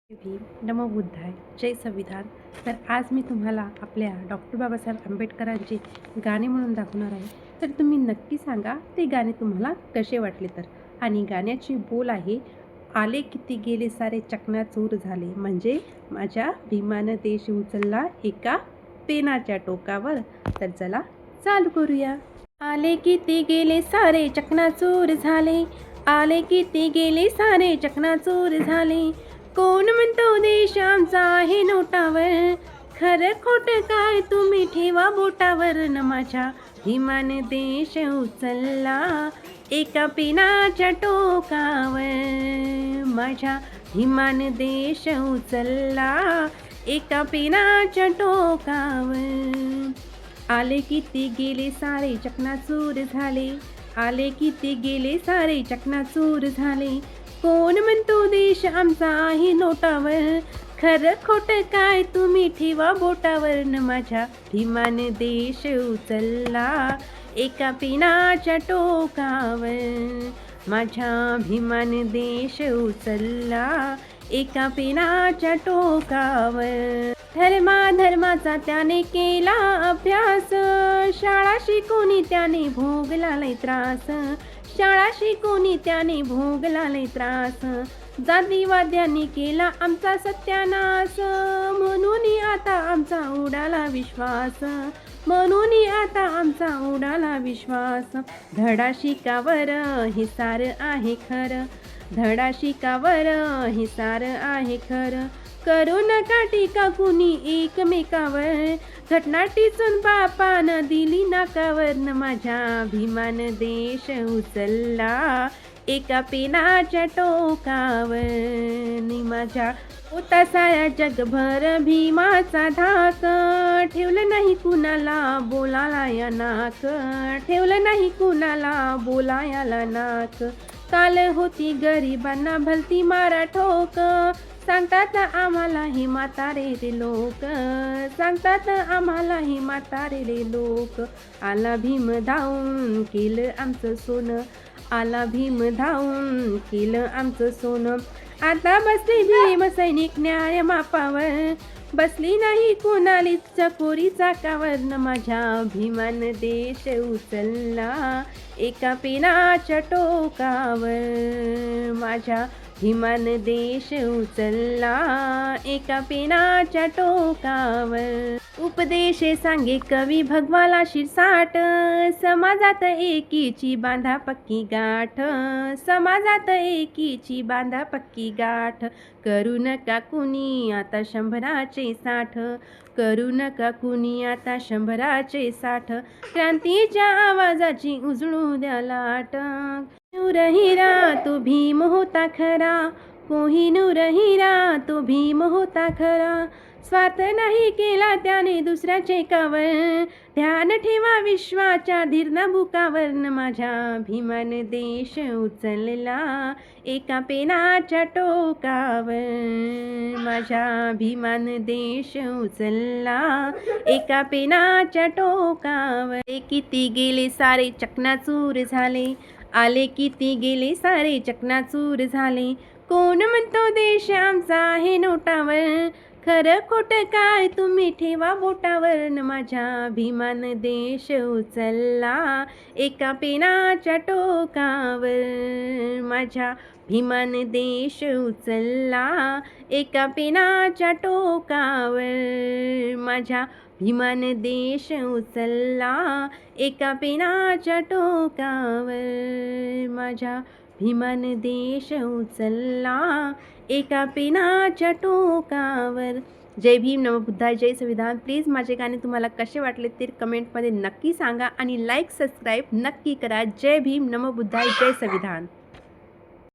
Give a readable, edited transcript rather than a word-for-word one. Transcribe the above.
जय भीम, नमो बुद्धाय, जय संविधान. तर आज मी तुम्हाला आपल्या डॉक्टर बाबासाहेब आंबेडकरांची गाणे म्हणून दाखवणार आहे. तर तुम्ही नक्की सांगा ते गाणे तुम्हाला कसे वाटले तर. आणि गाण्याची बोल आहे, आले किती गेले सारे चकनाचूर झाले. म्हणजे माझ्या भीमानं देश उचलला एका पेनाच्या टोकावर. तर चला चालू करूया. आले किती गेले सारे चकनाचूर झाले. आले किती गेले सारे चकनाचूर झाले. कोण म्हणतो देश आमचा आहे नोटावर. खरं खोटं काय तुम्ही ठेवा बोटावर. न माझ्या भीमाने देश उचलला एका पेनाच्या टोकावर. माझ्या भीमाने देश उचलला एका पेनाच्या टोकावर. आले किती गेले सारे चकनाचूर झाले. आले किती गेले सारे चकनाचूर झाले. कोण म्हणतो देश आमचा आहे नोटावर. खरं खोटं काय तुम्ही ठेवा बोटावर. न माझ्या भीमाने देश उचलला एका पेनाच्या टोकावर. माझ्या भीमाने देश उचलला एका पेनाच्या टोकावर. धर्माचा त्याने केला अभ्यास. शाळा शिकवणी त्याने भोगला लय त्रास. शाळा शिकवणी त्याने भोगला लय त्रास. जातीवाद्यांनी केला आमचा सत्यानाश. म्हणून आता आमचा उडाला विश्वास. म्हणून आता आमचा उडाला विश्वास. धडा शिकावर हे सार आहे खरं. धडा शिकावर हे सार आहे खरं. करू नका टीका कुणी एकमेकावर. घटना टिचून बापानं दिली नाकावर. न माझ्या भीमान देश उचलला एका पेनाच्या टोकावर. नि माझ्या होता साऱ्या जगभर भीमाचा धाक. ठेवलं नाही कुणाला बोलायला नाक. ठेवलं नाही कुणाला बोलायला नाक. काल होती गरिबांना भलती मारा ठोक. सांगतात आम्हाला हे म्हातारे रे लोक. सांगतात आम्हाला हे म्हातारे रे लोक. आला भीम धावून केलं आमचं सोनं. आला भीम धावून केलं आमचं सोनं. आता बसली भीम सैनिक न्याय मापावर. बसली नाही कोणालीच चकोरी चाकावर. न माझ्या भीमान देश उचलला एका पेनाच्या टोकावर. माझ्या भीमान देश उचलला एका पेनाच्या टोकावर. उपदेश सांगे कवी भगवाला शिरसाट. समाजात एकीची बांधा पक्की गाठ. समाजात एकीची बांधा पक्की गाठ. करू नका कुणी आता 100चे 60. करू नका कुणी आता 100चे 60. क्रांतीच्या आवाजाची उजळू द्या लाट. कोहिनूर हिरा तो भीम होता खरा. कोहिनूर हिरा तो भीम होता खरा. स्वार्थ नाही केला त्याने दुसऱ्याचे कावर. ध्यान ठेवा विश्वाच्या धीर बुकावर. न माझ्या भीमान देश उचलला एका पेनाच्या टोकावर. माझ्या भीमान देश उचलला एका पेनाच्या टोकावर. किती गेले सारे चकनाचूर झाले. आले किती गेले सारे चकनाचूर झाले. कोण म्हणतो देश आमचा आहे नोटावर. खरं खोटं काय तुम्ही ठेवा बोटावर. न माझ्या भीमान देश उचलला एका पेनाच्या टोकावर. माझ्या भीमान देश उचलला एका पेनाच्या टोकावर. माझ्या भीमान देश उचलला एका पेनाच्या टोकावर. माझ्या भीमान देश उचलला एका पेनाच्या टोकावर. जय भीम, नमो बुद्धाय, जय संविधान. प्लीज माझे गाणे तुम्हाला कसे वाटले ते कमेंटमध्ये नक्की सांगा आणि लाईक सबस्क्राईब नक्की करा. जय भीम, नमो बुद्धाय, जय संविधान.